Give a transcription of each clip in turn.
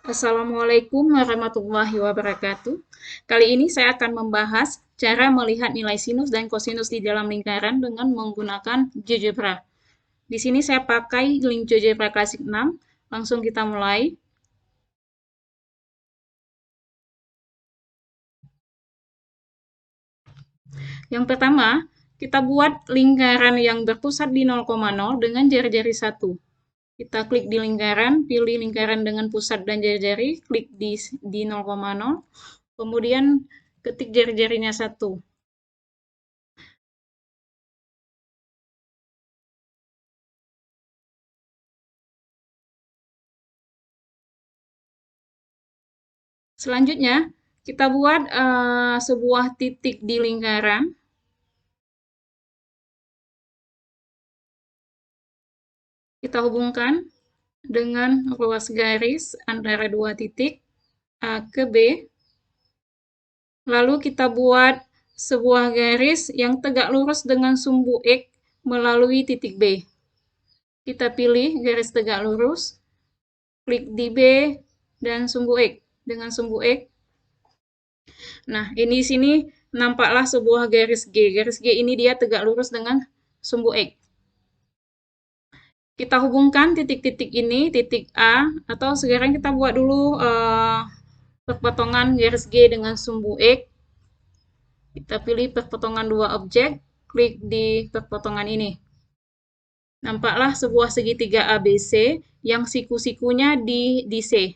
Assalamualaikum warahmatullahi wabarakatuh. Kali ini saya akan membahas cara melihat nilai sinus dan kosinus di dalam lingkaran dengan menggunakan GeoGebra. Di sini saya pakai link GeoGebra Classic 6. Langsung kita mulai. Yang pertama, kita buat lingkaran yang berpusat di 0,0 dengan jari-jari 1. Kita klik di lingkaran, pilih lingkaran dengan pusat dan jari-jari, klik di 0,0, kemudian ketik jari-jarinya 1. Selanjutnya, kita buat sebuah titik di lingkaran. Kita hubungkan dengan ruas garis antara dua titik A ke B. Lalu kita buat sebuah garis yang tegak lurus dengan sumbu X melalui titik B. Kita pilih garis tegak lurus, klik di B dan sumbu X. Dengan sumbu X. Nah, ini sini nampaklah sebuah garis G. Garis G ini dia tegak lurus dengan sumbu X. Kita hubungkan titik-titik ini, titik A, atau sekarang kita buat dulu perpotongan garis G dengan sumbu X. Kita pilih perpotongan dua objek, klik di perpotongan ini. Nampaklah sebuah segitiga ABC yang siku-sikunya di C.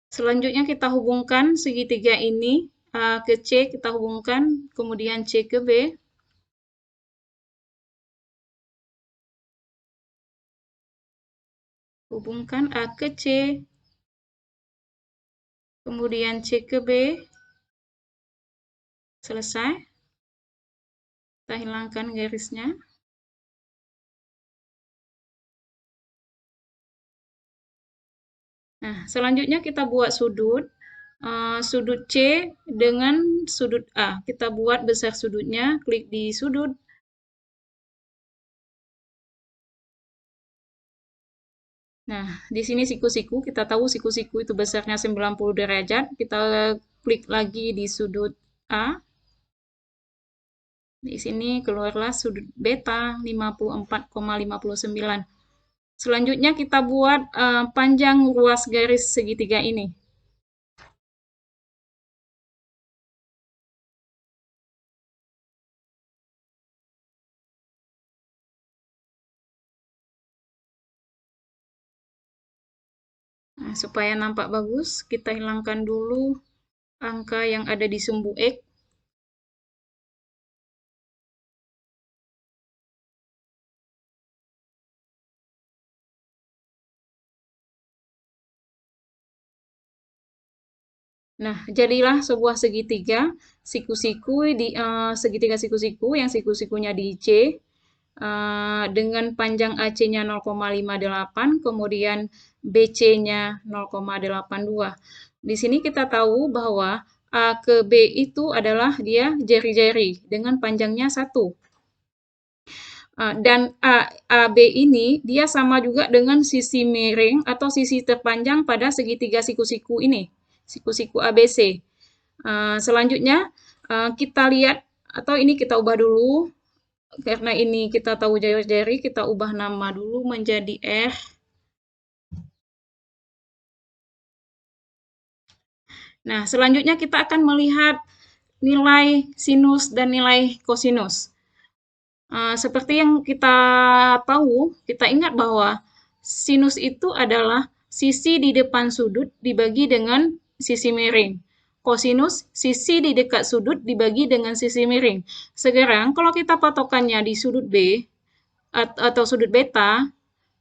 Selanjutnya kita hubungkan segitiga ini A ke C, kita hubungkan, kemudian C ke B. Hubungkan A ke C, kemudian C ke B. Selesai. Kita hilangkan garisnya. Nah, selanjutnya kita buat sudut. Sudut C dengan sudut A. Kita buat besar sudutnya, klik di sudut. Nah, di sini siku-siku, kita tahu siku-siku itu besarnya 90 derajat. Kita klik lagi di sudut A. Di sini keluarlah sudut beta 54,59. Selanjutnya kita buat panjang ruas garis segitiga ini. Nah, supaya nampak bagus, kita hilangkan dulu angka yang ada di sumbu X. Nah, jadilah sebuah segitiga siku-siku di segitiga siku-siku yang siku-sikunya di C dengan panjang AC-nya 0,58, kemudian BC-nya 0,82. Di sini kita tahu bahwa A ke B itu adalah dia jari-jari dengan panjangnya 1. Dan AB ini dia sama juga dengan sisi miring atau sisi terpanjang pada segitiga siku-siku ini, siku-siku ABC. Selanjutnya kita lihat, atau ini kita ubah dulu, karena ini kita tahu jari-jari, kita ubah nama dulu menjadi R. Nah, selanjutnya kita akan melihat nilai sinus dan nilai kosinus. Seperti yang kita tahu, kita ingat bahwa sinus itu adalah sisi di depan sudut dibagi dengan sisi miring. Kosinus, sisi di dekat sudut dibagi dengan sisi miring. Sekarang, kalau kita patokannya di sudut B, atau sudut beta,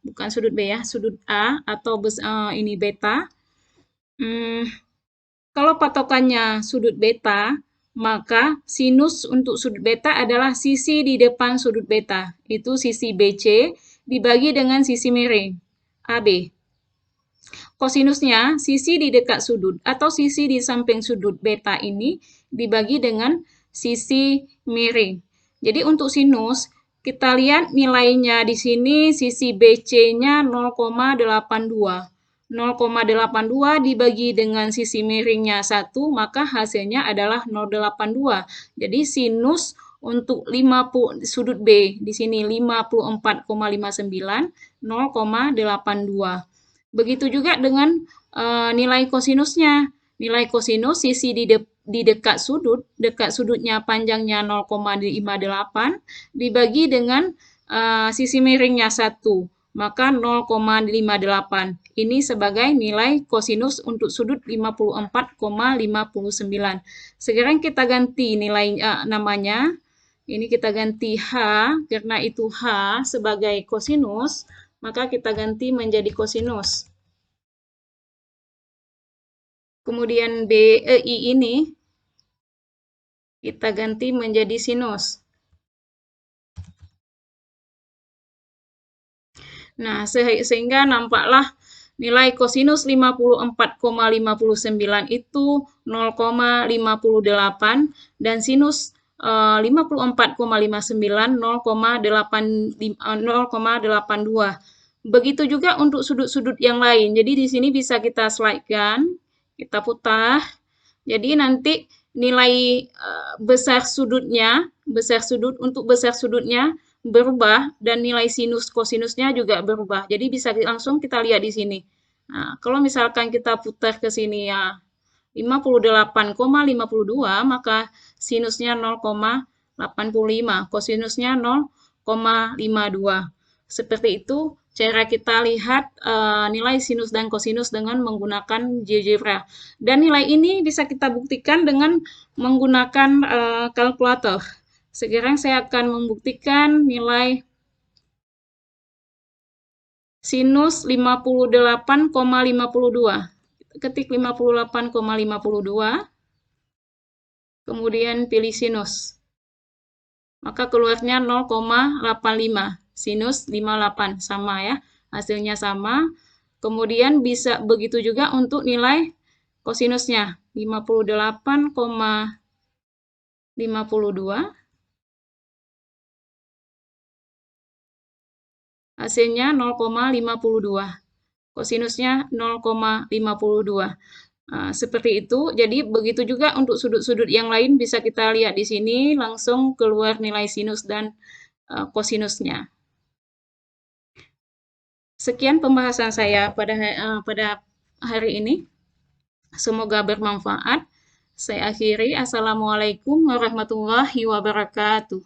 bukan sudut B ya, sudut A, atau ini beta. Kalau patokannya sudut beta, maka sinus untuk sudut beta adalah sisi di depan sudut beta. Itu sisi BC dibagi dengan sisi miring, AB. kosinusnya, sisi di dekat sudut atau sisi di samping sudut beta ini dibagi dengan sisi miring. Jadi untuk sinus, kita lihat nilainya di sini sisi BC-nya 0,82. 0,82 dibagi dengan sisi miringnya 1, maka hasilnya adalah 0,82. Jadi sinus untuk 50 sudut B di sini 54,59, 0,82. Begitu juga dengan nilai kosinusnya. Nilai kosinus sisi di dekat sudutnya panjangnya 0,58 dibagi dengan sisi miringnya 1, maka 0,58. Ini sebagai nilai kosinus untuk sudut 54,59. Sekarang kita ganti nilai namanya. Ini kita ganti H, karena itu H sebagai kosinus, maka kita ganti menjadi kosinus. Kemudian I ini kita ganti menjadi sinus. Nah, sehingga nampaklah nilai kosinus 54,59 itu 0,58 dan sinus 54,59 0,82. Begitu juga untuk sudut-sudut yang lain. Jadi di sini bisa kita slide-kan, kita putar. Jadi nanti nilai besar sudutnya berubah dan nilai sinus kosinusnya juga berubah. Jadi bisa langsung kita lihat di sini. Nah, kalau misalkan kita putar ke sini ya 58,52, maka sinusnya 0,85, kosinusnya 0,52. Seperti itu cara kita lihat nilai sinus dan kosinus dengan menggunakan GeoGebra. Dan nilai ini bisa kita buktikan dengan menggunakan kalkulator. Sekarang saya akan membuktikan nilai sinus 58,52. Ketik 58,52, kemudian pilih sinus. Maka keluarnya 0,85, sinus 58, sama ya, hasilnya sama. Kemudian bisa begitu juga untuk nilai kosinusnya, 58,52. Hasilnya 0,52. Kosinusnya 0,52. Seperti itu. Jadi begitu juga untuk sudut-sudut yang lain bisa kita lihat di sini langsung keluar nilai sinus dan kosinusnya. Sekian pembahasan saya pada hari ini. Semoga bermanfaat. Saya akhiri. Assalamualaikum warahmatullahi wabarakatuh.